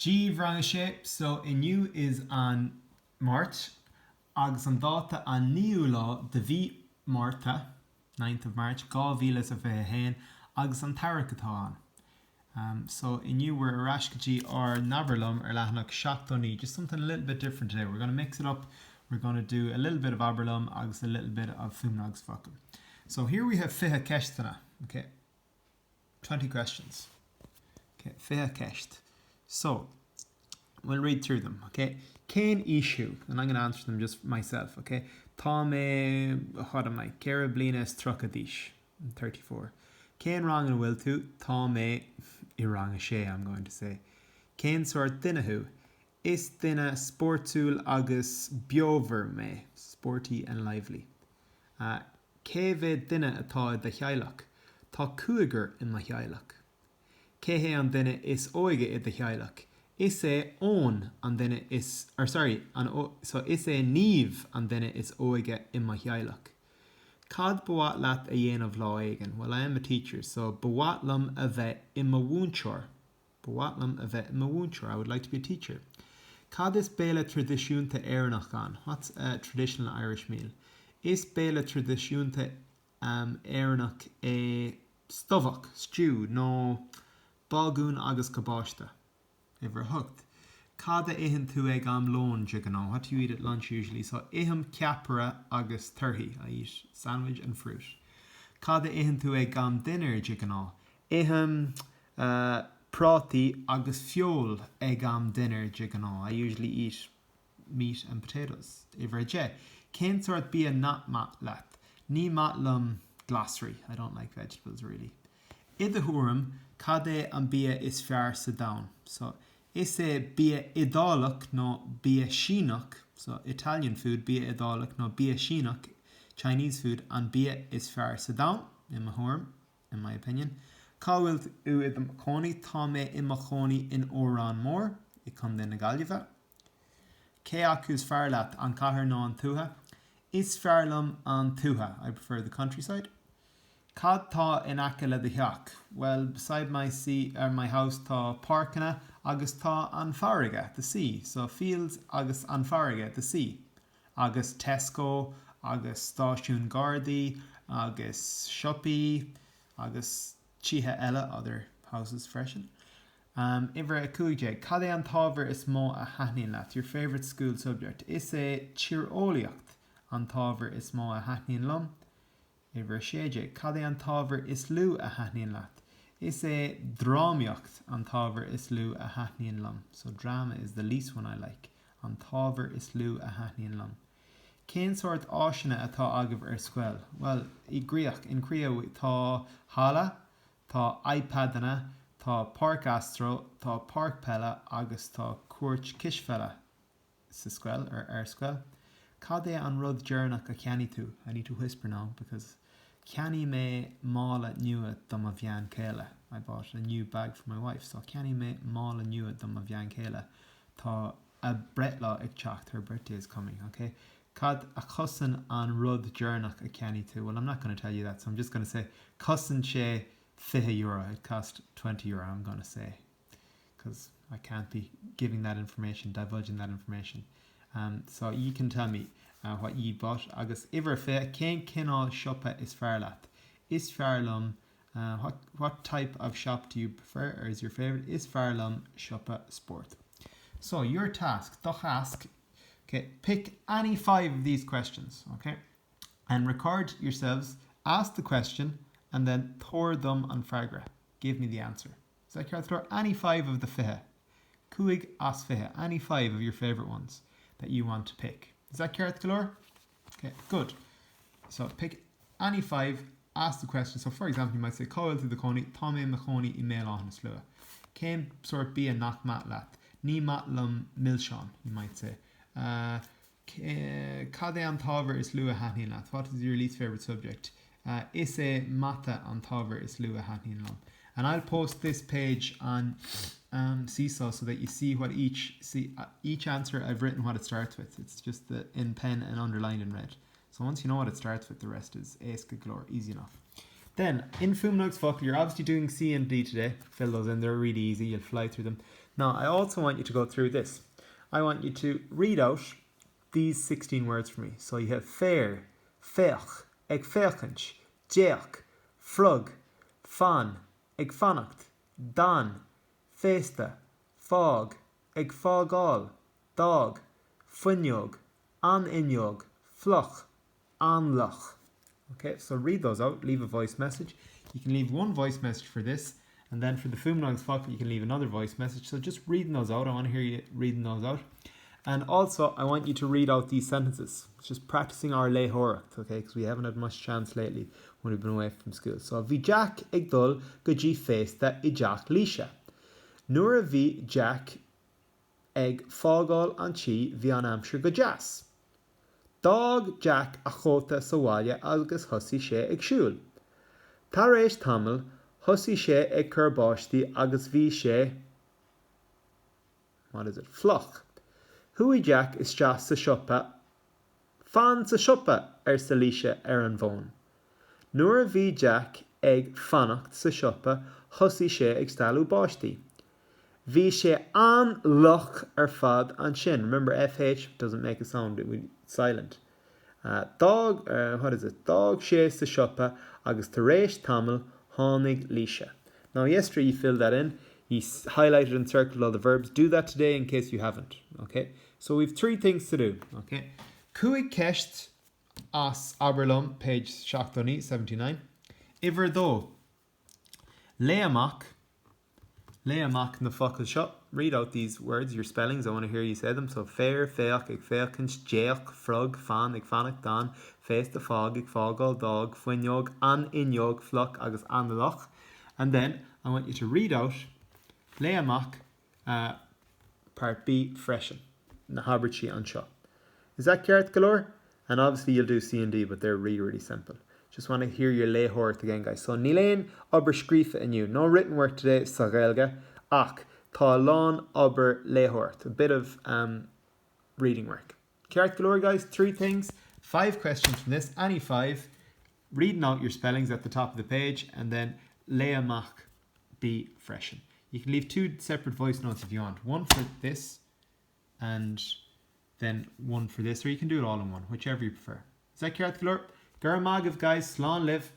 G Vrangshe, so inu is an Mart, agus an data an niula de vi Márta, 9th of March, Gá Vílas a bheith hain, agus an Taracatá. So inu we're Arashkaji or Naberlum or Lahanuk Shatoni, just something a little bit different today. We're going to mix it up. We're going to do a little bit of Aberlum, agus a little bit of Fumnags Fakum. So here we have Fiha Keshtana, okay, 20 questions. Okay, Fiha Kesht. So, we'll read through them, okay. Cain issue, and I'm going to answer them just myself, okay. Tá me, what am I, Cara Blinas Trucadish, 34. Cain wrong and will to, tá me, wrong a she, I'm going to say. Cain sort dinahu, is dina sportul agus biover me, sporty and lively. Ceve dina atá de Gaeilge, tá cuagar in my Gaeilge. Cehe an dinne is oige I de Gaeilge. Is on an dinne is, or sorry, so is niamh an dinne is oige in my Gaeilge. Cad boat lat a yen of law eigen. Well, I am a teacher, so boatlam a vet in my woonchor. Boatlam a vet in my woonchor. I would like to be a teacher. Cad is bela tradition to Ernachan. What's a traditional Irish meal? Is bela tradition to Ernach a stovach, stew, no balgoon agus kabashta. Ever hooked. Cada ihin tu eg am lon jigano. What do you eat at lunch usually? So ihim capra agus turhi. I eat sandwich and fruit. Cada ihin tu eg am dinner jigano. Ihim prati agus fuel eg am dinner jigano. I usually eat meat and potatoes. Ever je. Cain sort be a not matlat. Ni matlum glossary. I don't like vegetables really. Idahurum cade an bia is fear down. So is a bia idalach no bia shinach. So Italian food bia idalach no bia shinach. Chinese food and bia is fear down in mahorm, in my opinion. Cawilt u idam machoni tame in machoni in oran more. It come in the Gaeilge. Keakus farlat an kahar no an tuha. Is farlam an tuha. I prefer the countryside. Cad tá in acala de hiach. Well, beside my my house tá parkana agus tá an farige, the sea. So fields agus an farige, the sea. Agus Tesco, agus Stáisiún Gardaí, agus Shopee, agus Chiha Ella, other houses freshen. Iver a cuaige, cad an tábhar is mó a haithnín leat. Your favourite school subject. Is a tíreolaíocht an tábhar is mó a haithnín lom. Iver séide, cad an tábhar is lú a haithnín leat. Is a drámaíocht an tábhar is lú a haithnín lom. So drama is the least one I like. An tábhar is lú a haithnín lom. Cén sort áisina atá agah scoil? Well, I gríoch, in Crio tá hala, tá iPadana, tá Park Astro, tá Park Pella, agus tá Cuairt Kisfella sa scoil, or scoil. Cad an rud journach a ceanni tú? I need to whisper now because ceanni me mála nua dom a bhean céile. I bought a new bag for my wife, so ceanni me mála nua dom a bhean céile. Tá a bretla ag teacht, her birthday is coming, okay? Cad a cusan an rud journach a ceanni tú? Well, I'm not going to tell you that, so I'm just going to say cusan sé €50. It cost €20, I'm going to say, because I can't be giving that information, divulging that information. So you can tell me what you bought. Agus iver fe, cén cinál shoppa is fearlat. Is fearlum, what type of shop do you prefer or is your favourite? Is fearlum shoppa sport? So your task, doch ask, okay, pick any 5 of these questions, okay, and record yourselves, ask the question, and then thor them on fragra. Give me the answer. So I can throw any 5 of the fihe. Cuig as fihe, any 5 of your favourite ones that you want to pick. Is that Carrot Galore? Okay, good. So pick any 5, ask the question. So for example, you might say, Coil to the Coney, Tommy Mahoney email on his lua. Came sort be a knock mat lat. Ni matlum milshon, you might say. Cade an tábhar is lua haithnín lat. What is your least favourite subject? Is a Mata an tábhar is lua haithnín lam. And I'll post this page on Seesaw so that you see what each answer I've written what it starts with. It's just in pen and underlined in red. So once you know what it starts with, the rest is Éasca Glór, easy enough. Then in Fumnags Focal, you're obviously doing C and D today. Fill those in, they're really easy, you'll fly through them. Now, I also want you to go through this. I want you to read out these 16 words for me. So you have fair, feach, ag fechint, deach, frug, fan, ag fannacht, dan, festa, fog, ag fogáil, dog, fuinneog, an inneog, floch, anlach. Okay, so read those out, leave a voice message. You can leave one voice message for this, and then for the Fumnogs Fok, you can leave another voice message. So just reading those out, I want to hear you reading those out. And also, I want you to read out these sentences. It's just practicing our lay horacht, okay, because we haven't had much chance lately when we've been away from school. So, vi Jack ag dul go dí fésta I Jack líse. Nuair a vi Jack ag fágáil an tí vi an amsir go jazz. Dog Jack a chóta sa bhaile agus thosaigh sé ag siúl. Tar éis tamil, thosaigh sé ag curbáistí agus bhí sé, floch. Hui Jack is jas sa siopa, fan sa siopa sa líse an bhón. Nuair a bhí Jack ag fannacht sa siopa, thosaigh sé ag stáilú báistí. Bhí sé an loch fad an sin. Remember, FH doesn't make a sound, it's silent. Dog sé sa siopa agus tar éis tamil tháinig líse. Now, yesterday you filled that in. You highlighted and circled all the verbs. Do that today in case you haven't. Okay. So we've 3 things to do. Okay. Cuaig ceist as Aberlum, page 79. Iver dó. Leamach na focail shop. Read out these words, your spellings. I want to hear you say them. So fair, feach, ag fechint, deach, frog, fan, ag fannacht, dan, festa, fog, ag fogáil, dog, fuinneog, an inneog, floch, agus an loch. And then I want you to read out Leamach, part B, freshen, na habertí an seo. Is that ceart galore? And obviously you'll do C and D, but they're really, really simple. Just want to hear your lay hort again, guys. So Nilain ober scrífa iniu. No written work today, sa Gaeilge. Ach, tá lán ober lay hort. A bit of reading work. Ceart galore, guys. 3 things. 5 questions from this. Any 5. Reading out your spellings at the top of the page, and then Leamach be freshen. You can leave 2 separate voice notes if you want. One for this and then one for this, or you can do it all in one, whichever you prefer. Is that ceart galore? Gur magaibh, guys. Slán live.